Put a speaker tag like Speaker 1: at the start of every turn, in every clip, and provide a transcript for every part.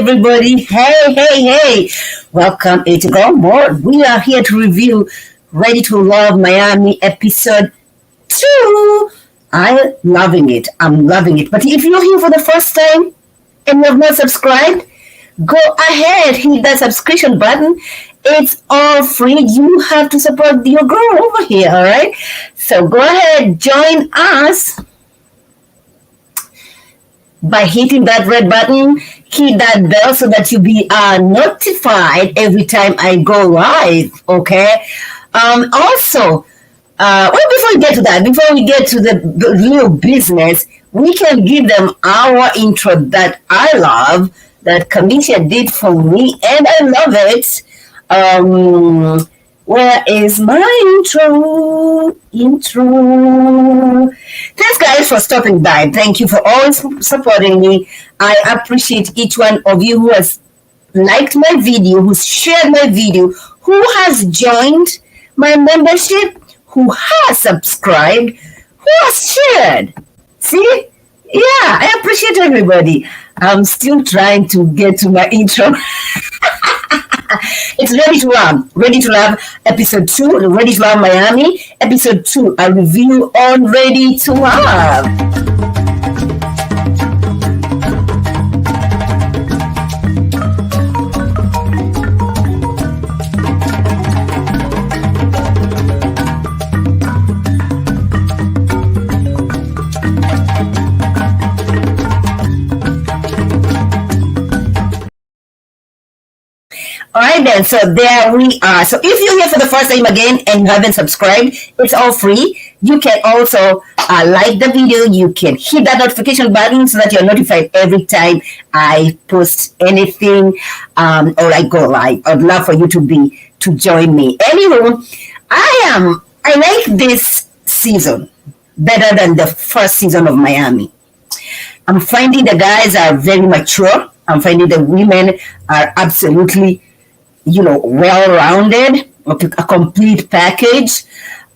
Speaker 1: everybody. Hey. Welcome to Go More. We are here to review Ready to Love Miami episode 2. I'm loving it. But if you're here for the first time and you have not subscribed, go ahead, hit that subscription button. It's all free. You have to support your girl over here, all right? So go ahead, join us by hitting that red button, hit that bell so that you be notified every time I go live, okay? Also, before we get to that, before we get to the real business, we can give them our intro that I love, that Kamisha did for me, and I love it. Where is my intro? Thanks, guys, for stopping by. Thank you for always supporting me. I appreciate each one of you who has liked my video, who's shared my video, who has joined my membership, who has subscribed, who has shared. See? Yeah, I appreciate everybody. I'm still trying to get to my intro. It's Ready to Love episode 2, Ready to Love Miami episode 2, a review on Ready to Love. All right, then. So there we are. So if you're here for the first time again and you haven't subscribed, it's all free. You can also like the video. You can hit that notification button so that you're notified every time I post anything or I go live. I'd love for you to join me. Anyway, I like this season better than the first season of Miami. I'm finding the guys are very mature. I'm finding the women are absolutely well-rounded, a complete package.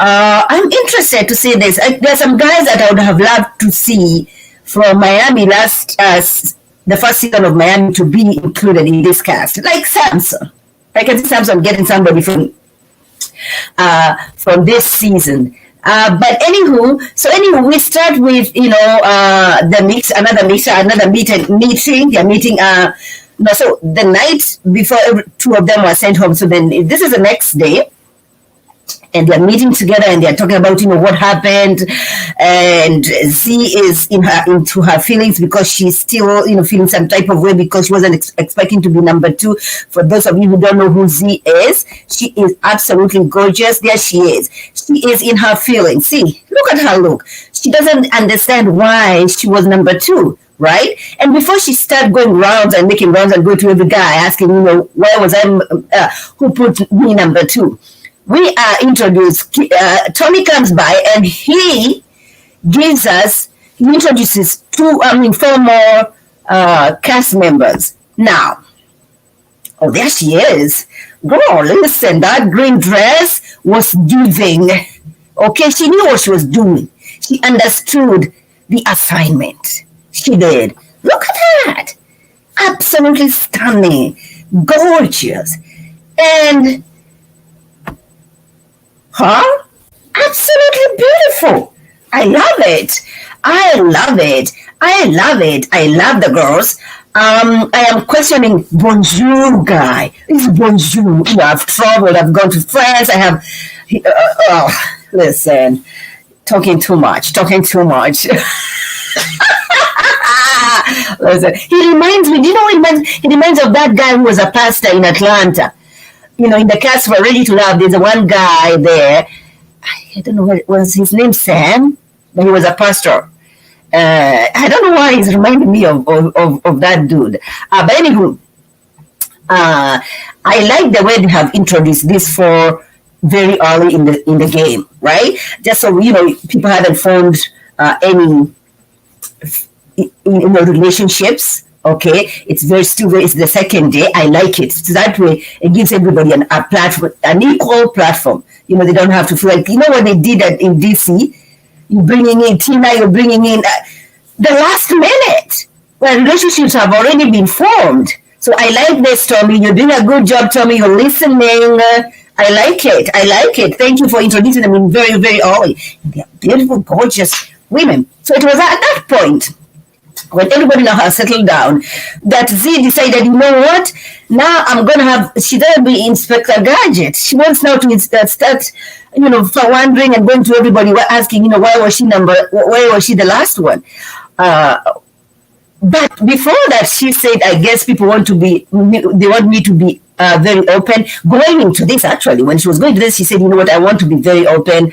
Speaker 1: I'm interested to see this. There's some guys that I would have loved to see from Miami the first season of Miami to be included in this cast, like Samson. I can see Samson getting somebody from this season. But anywho, we start with another meeting. They're meeting. So the night before, two of them were sent home. So then this is the next day, and they're meeting together and they're talking about what happened. And Z is into her feelings because she's still feeling some type of way because she wasn't expecting to be number 2. For those of you who don't know who Z is, she is absolutely gorgeous. There she is. She is in her feelings. See, look at her look. She doesn't understand why she was number 2. Right? And before she started going rounds and making rounds and going to every guy asking, why was I, who put me number 2? We are introduced, Tony comes by and he introduces 4 more cast members. Now, there she is. Girl, listen, that green dress was giving. Okay, she knew what she was doing. She understood the assignment. She did. Look at that. Absolutely stunning. Gorgeous. And absolutely beautiful. I love it. I love the girls. I am questioning Bonjour guy. This Bonjour. I've traveled. I've gone to France. I have. Listen. Talking too much. Listen, he reminds me, he reminds of that guy who was a pastor in Atlanta. In the cast for Ready to Love, there's one guy there. I don't know what was his name, Sam, but he was a pastor. I don't know why he's reminding me of that dude. But anywho, I like the way they have introduced this for very early in the game, right? Just so people haven't formed any relationships. Okay, it's the second day. I like it. So that way it gives everybody a platform, an equal platform. They don't have to feel like what they did in DC. You're bringing in Tina. You're bringing in the last minute where relationships have already been formed. So I like this, Tommy. You're doing a good job, Tommy. You're listening. I like it. I like it. Thank you for introducing them in very, very early. They're beautiful, gorgeous women. So it was at that point, when everybody now has settled down, that Z decided, you know what? Now I'm going to have, she's going to be Inspector Gadget. She wants now to start, for wondering and going to everybody asking, why was she the last one? But before that, she said, I guess they want me to be very open. Going into this, actually, when she was going to this, she said, you know what, I want to be very open.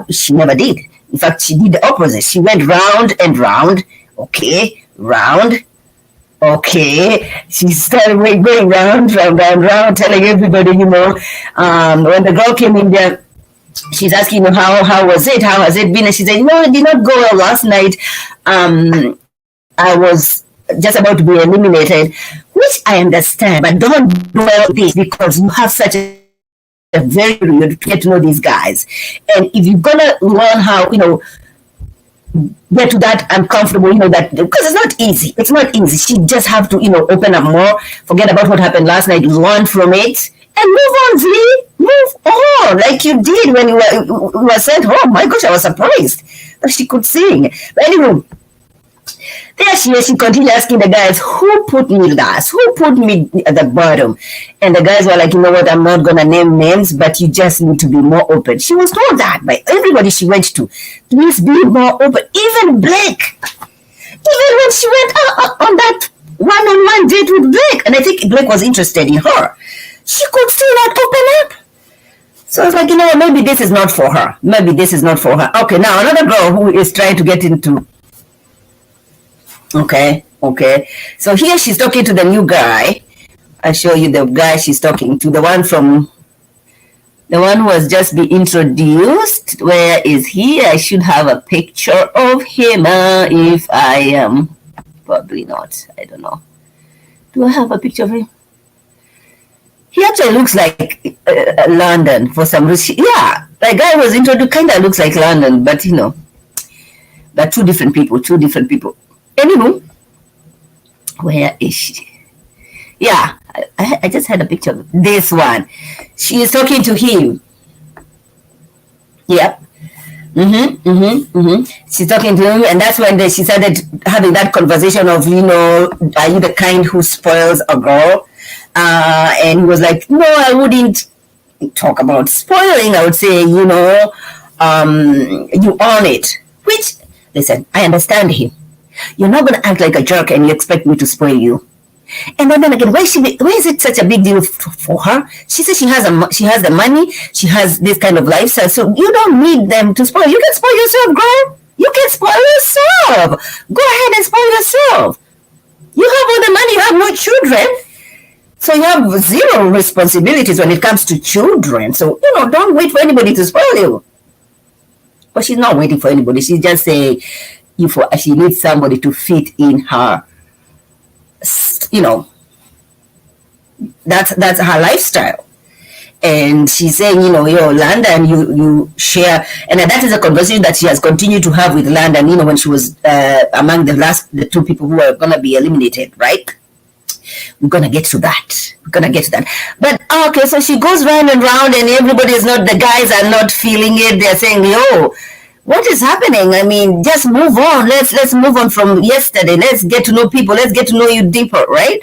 Speaker 1: She never did. In fact, she did the opposite. She went round and round. Okay, round. Okay. She started going round, telling everybody, when the girl came in there, she's asking, how was it? How has it been? And she said, no, it did not go well last night. I was just about to be eliminated, which I understand, but don't dwell this because you have such a very good to get to know these guys. And if you're going to learn how, get to that uncomfortable, that, because it's not easy. It's not easy. She just have to, open up more, forget about what happened last night, learn from it, and move on, Z. Move on, like you did when you were sent home. My gosh, I was surprised that she could sing. But anyway, there she is. She continued asking the guys, who put me last? Who put me at the bottom? And the guys were like, you know what, I'm not going to name names, but you just need to be more open. She was told that by everybody she went to. Please be more open. Even Blake. Even when she went on that one-on-one date with Blake, and I think Blake was interested in her, she could still not open up. So I was like, maybe this is not for her. Maybe this is not for her. Okay, now another girl who is trying to get into... Okay. So here she's talking to the new guy. I'll show you the guy she's talking to. The one who has just been introduced. Where is he? I should have a picture of him if I am. Probably not. I don't know. Do I have a picture of him? He actually looks like London for some reason. Yeah, the guy was introduced kind of looks like London, but but two different people. Anywho, where is she? Yeah, I just had a picture of this one. She is talking to him. Yep. She's talking to him, and that's when she started having that conversation of, are you the kind who spoils a girl? And he was like, no, I wouldn't talk about spoiling. I would say, you own it. Which, listen, I understand him. You're not going to act like a jerk and you expect me to spoil you. And then again, why is it such a big deal for her? She says she has the money, she has this kind of lifestyle, so you don't need them to spoil. You can spoil yourself, girl. You can spoil yourself. Go ahead and spoil yourself. You have all the money, you have no children. So you have zero responsibilities when it comes to children. So, don't wait for anybody to spoil you. But she's not waiting for anybody. She's just saying, she needs somebody to fit in her, that's her lifestyle. And she's saying, London, you share, and that is a conversation that she has continued to have with London, when she was among the two people who are going to be eliminated, right? We're going to get to that. But, okay, so she goes round and round, and the guys are not feeling it. They're saying, what is happening? I mean, just move on. Let's move on from yesterday. Let's get to know people. Let's get to know you deeper, right?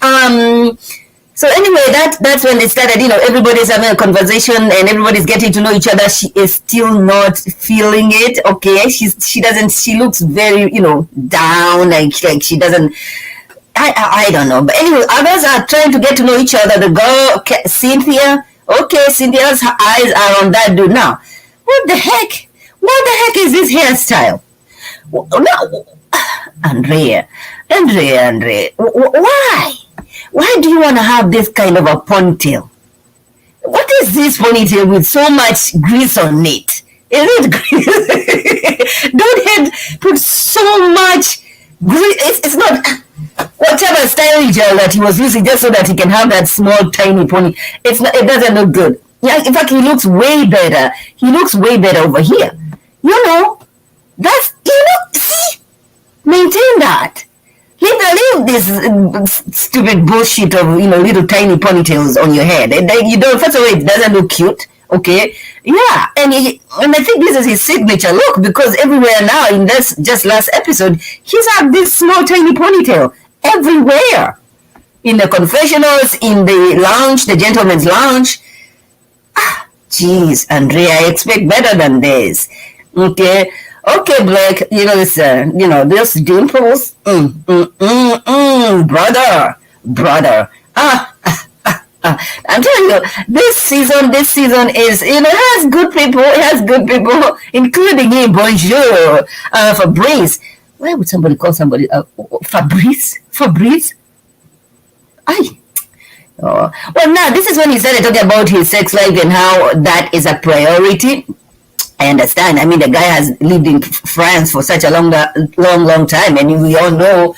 Speaker 1: So anyway, that's when it started. Everybody's having a conversation and everybody's getting to know each other. She is still not feeling it. Okay, she doesn't. She looks very, down. Like she doesn't. I don't know. But anyway, others are trying to get to know each other. The girl, Cynthia. Okay, Cynthia's eyes are on that dude now. What the heck? What the heck is this hairstyle? No, Andrea, why? Why do you want to have this kind of a ponytail? What is this ponytail with so much grease on it? Is it grease? Don't put so much grease. It's not whatever style gel that he was using just so that he can have that small tiny pony. It doesn't look good. Yeah, in fact, he looks way better. He looks way better over here. See, maintain that. Leave put this stupid bullshit of, little tiny ponytails on your head. And you don't, first of all, it doesn't look cute. Okay. Yeah. And I think this is his signature look, because everywhere now in this just last episode, he's had this small tiny ponytail everywhere. In the confessionals, in the lounge, the gentleman's lounge. Jeez, Andrea, I expect better than this. Okay, Blake, those dimples, brother. I'm telling you, this season is, has good people. It has good people, including him. Bonjour, Fabrice. Why would somebody call somebody Fabrice? Oh. Well, now this is when he started talking about his sex life and how that is a priority. I understand. I mean, the guy has lived in France for such a long time, and we all know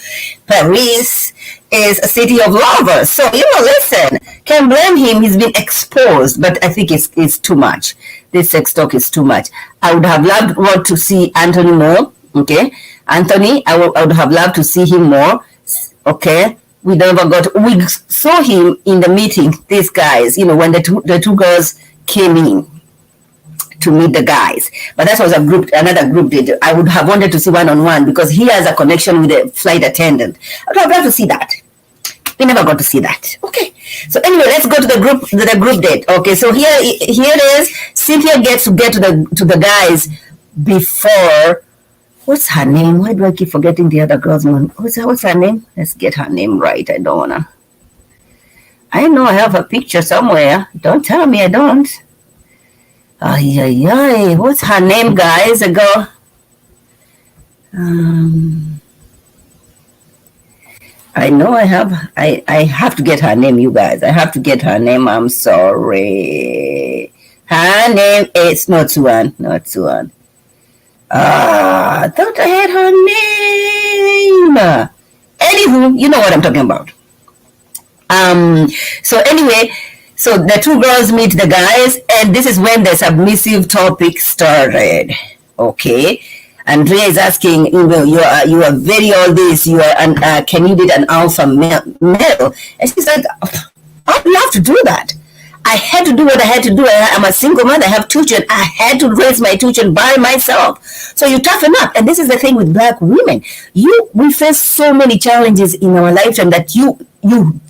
Speaker 1: Paris is a city of lovers. So, listen, can't blame him. He's been exposed, but I think it's too much. This sex talk is too much. I would have loved to see Anthony more. Okay, Anthony, I would have loved to see him more. Okay. We saw him in the meeting, these guys, when the two girls came in to meet the guys. But that was another group did. I would have wanted to see one-on-one, because he has a connection with the flight attendant. I would have loved to see that. We never got to see that. Okay. So anyway, let's go to the group date. Okay, so here it is. Cynthia gets to get to the guys before. What's her name? Why do I keep forgetting the other girl's name? What's her name? Let's get her name right. I don't wanna. I know I have a picture somewhere. Don't tell me I don't. Ay. What's her name, guys? I know I have. I have to get her name, you guys. I have to get her name. I'm sorry. Her name is not Suan. I thought I had her name. Anywho, you know what I'm talking about. So anyway, so the two girls meet the guys, and this is when the submissive topic started. Okay. Andrea is asking, you are very all this. You are can you date an alpha male? And she's like, I'd love to do that. I had to do what I had to do. I'm a single mother. I have children. I had to raise my children by myself. So you toughen up. And this is the thing with Black women. We face so many challenges in our lifetime that you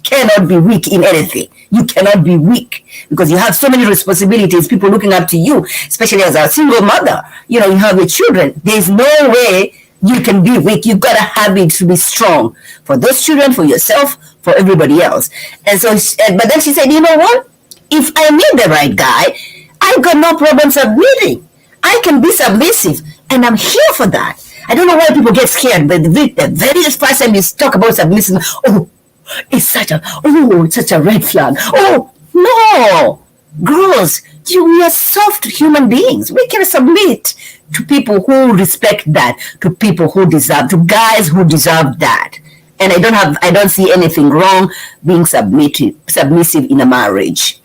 Speaker 1: cannot be weak in anything. You cannot be weak because you have so many responsibilities, people looking up to you, especially as a single mother. You have your children. There's no way you can be weak. You've got to have it to be strong for those children, for yourself, for everybody else. And so, but then she said, you know what? If I meet the right guy, I got no problem submitting. I can be submissive, and I'm here for that. I don't know why people get scared, but the very first time you talk about submission, it's such a red flag. Oh, no, girls, we are soft human beings. We can submit to people who respect that, to people who deserve, to guys who deserve that. And I don't see anything wrong being submissive in a marriage.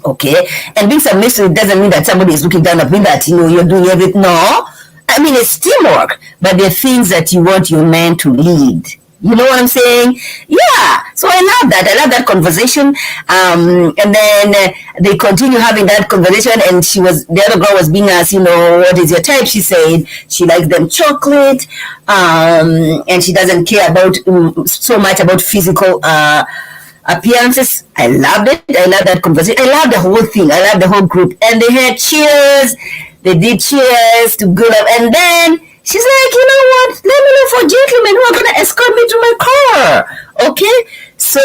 Speaker 1: Okay, and being submissive doesn't mean that somebody is looking down upon that, you're doing everything. No, I mean, it's teamwork, but there are things that you want your man to lead. You know what I'm saying? Yeah. So I love that. I love that conversation. And then they continue having that conversation, and the other girl was being asked, what is your type? She said she likes them chocolate, and she doesn't care about so much about physical appearances. I loved it. I love that conversation. I love the whole thing. I love the whole group. And they had cheers. They did cheers to good up. And then she's like, you know what? Let me look for gentlemen who are going to escort me to my car. Okay? So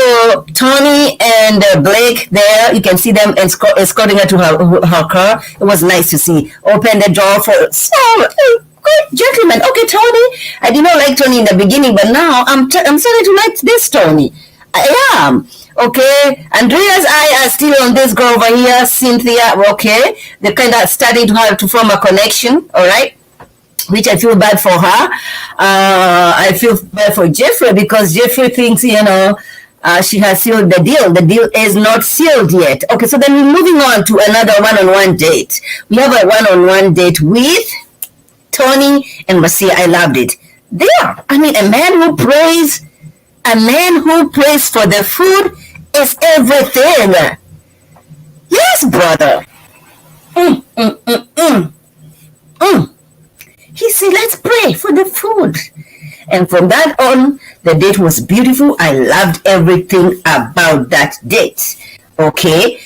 Speaker 1: Tony and Blake there, you can see them escorting her to her car. It was nice to see. Open the door for good gentlemen. Okay, Tony. I did not like Tony in the beginning, but now I'm starting to like this Tony. I am. Okay, Andrea's eye are still on this girl over here, Cynthia. Okay, they're kind of starting to have to form a connection. All right, which I feel bad for her. I feel bad for Jeffrey because Jeffrey thinks she has sealed the deal. The deal is not sealed yet. Okay, so then we're moving on to another one-on-one date. We have a one-on-one date with Tony and Marcia. I loved it. There, I mean, a man who prays a man who prays for the food is everything. Yes, brother. Mm, mm, mm, mm. Mm. He said, let's pray for the food. And from that on, the date was beautiful. I loved everything about that date. Okay.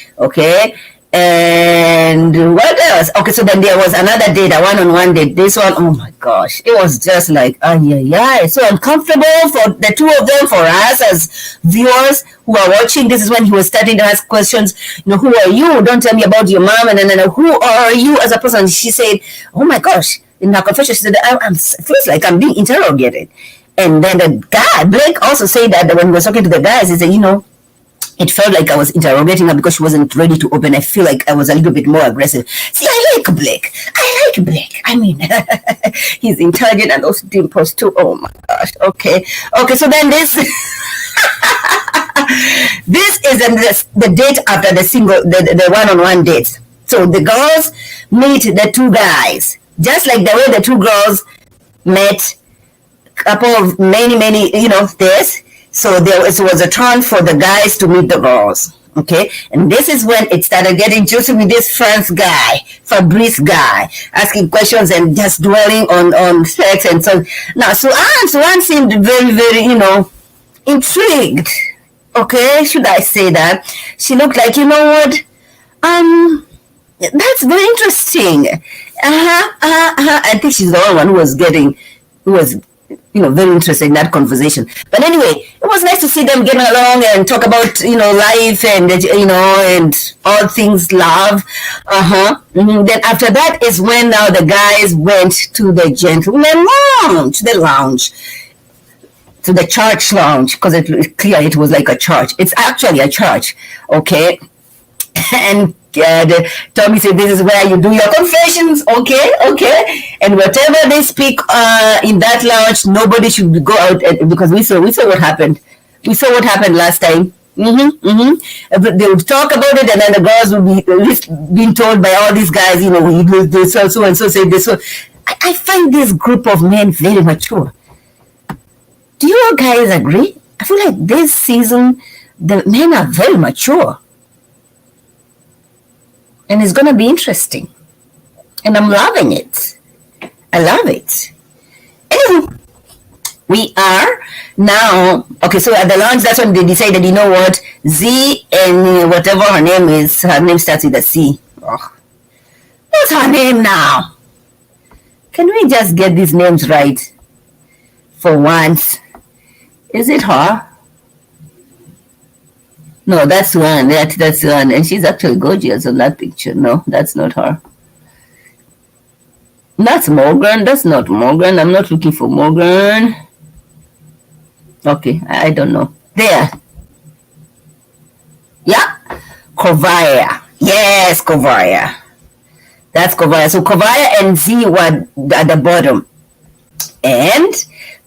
Speaker 1: And what else? Okay, so then there was another date, a one-on-one date. This one, oh my gosh, it was just like, yeah, so uncomfortable for the two of them, for us as viewers who are watching. This is when he was starting to ask questions. Who are you? Don't tell me about your mom. And then, who are you as a person? She said, oh my gosh. In her confession, she said, feels like I'm being interrogated. And then the guy, Blake, also said that when he was talking to the guys, he said, it felt like I was interrogating her because she wasn't ready to open. I feel like I was a little bit more aggressive. See, I like Blake. I mean, he's intelligent and also dimples too. Oh my gosh. Okay, so then this this is the date after the one-on-one date. So the girls meet the two guys. Just like the way the two girls met, couple of many, this. So there was a turn for the guys to meet the girls. Okay, and this is when it started getting juicy with this Fabrice guy, asking questions and just dwelling on sex and so. Now, Suan seemed very, very, intrigued. Okay, should I say that? She looked like, what? That's very interesting. I think she's the only one who was very interested in that conversation. But anyway, it was nice to see them getting along and talk about, life and, and all things love. Then after that is when now the guys went to the gentleman lounge, to the church lounge, because it was like a church. It's actually a church. Okay. And Tommy said, this is where you do your confessions. Okay. And whatever they speak in that lounge, nobody should go out because we saw what happened. We saw what happened last time. They would talk about it, and then the girls would be being told by all these guys, they so and so say this. So I find this group of men very mature. Do you guys agree? I feel like this season the men are very mature. And it's going to be interesting. And I'm loving it. I love it. Anyway, we are now, okay, so at the launch, that's when they decided, what, Z and whatever her name is, her name starts with a C. Oh. What's her name now? Can we just get these names right for once? Is it her? No, that's one. That's one. And she's actually gorgeous on that picture. No, that's not her. That's Morgan. That's not Morgan. I'm not looking for Morgan. Okay, I don't know. There. Yeah. Kovaya. Yes, Kovaya. That's Kovaya. So Kovaya and Z were at the bottom. And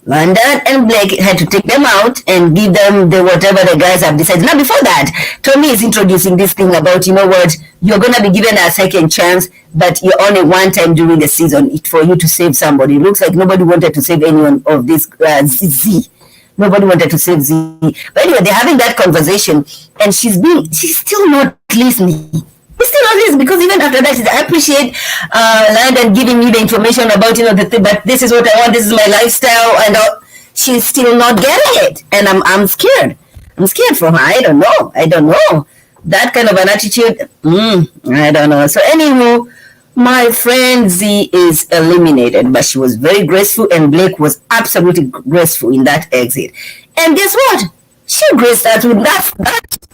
Speaker 1: London and Blake had to take them out and give them whatever the guys have decided. Now, before that, Tommy is introducing this thing about, what, you're going to be given a second chance, but you're only one time during the season for you to save somebody. It looks like nobody wanted to save anyone of this Z. Nobody wanted to save Z. But anyway, they're having that conversation, and she's still not listening. He's still not listening, because even after that, I appreciate London giving me the information about, but this is what I want, this is my lifestyle, and she's still not getting it. And I'm scared. I'm scared for her. I don't know. That kind of an attitude, I don't know. So anywho, my friend Z is eliminated, but she was very graceful, and Blake was absolutely graceful in that exit. And guess what? She graced us with that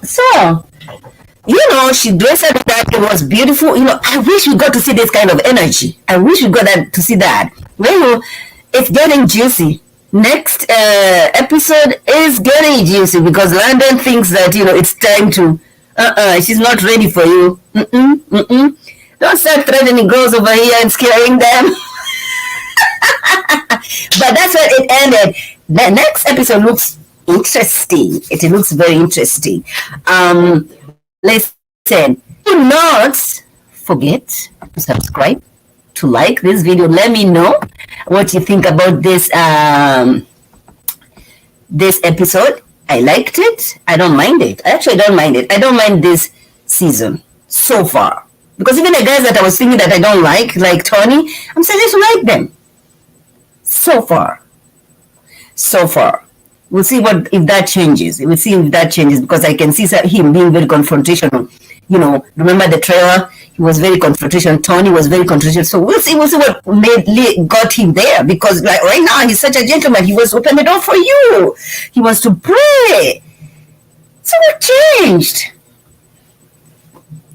Speaker 1: song. She dressed up that. It was beautiful. I wish we got to see this kind of energy. I wish we got to see that. Well, it's getting juicy. Next episode is getting juicy because London thinks that, it's time to, she's not ready for you. Don't start threatening girls over here and scaring them. But that's where it ended. The next episode looks interesting. It looks very interesting. Listen, do not forget to subscribe, to like this video. Let me know what you think about this this episode. I liked it. I don't mind it. I actually don't mind it. I don't mind this season so far. Because even the guys that I was thinking that I don't like Tony, I'm saying I just like them. So far. So far. We'll see if that changes. We'll see if that changes because I can see him being very confrontational. You know, remember the trailer? He was very confrontational. Tony was very confrontational. So we'll see what got him there because like right now he's such a gentleman. He was open the door for you. He wants to pray. So what changed?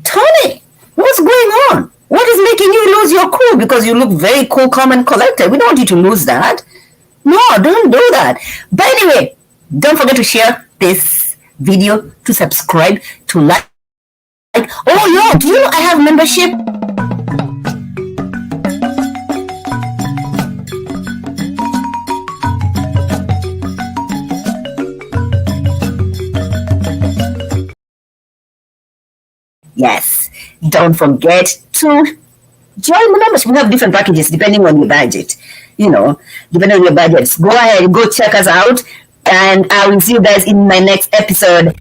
Speaker 1: Tony, what's going on? What is making you lose your cool? Because you look very cool, calm, and collected. We don't want you to lose that. No, don't do that. But anyway, don't forget to share this video, to subscribe, to like. Oh, yo, do you know I have membership? Yes, don't forget to join the membership. We have different packages depending on your budget. You know, depending on your budgets. Go ahead, go check us out. And I will see you guys in my next episode.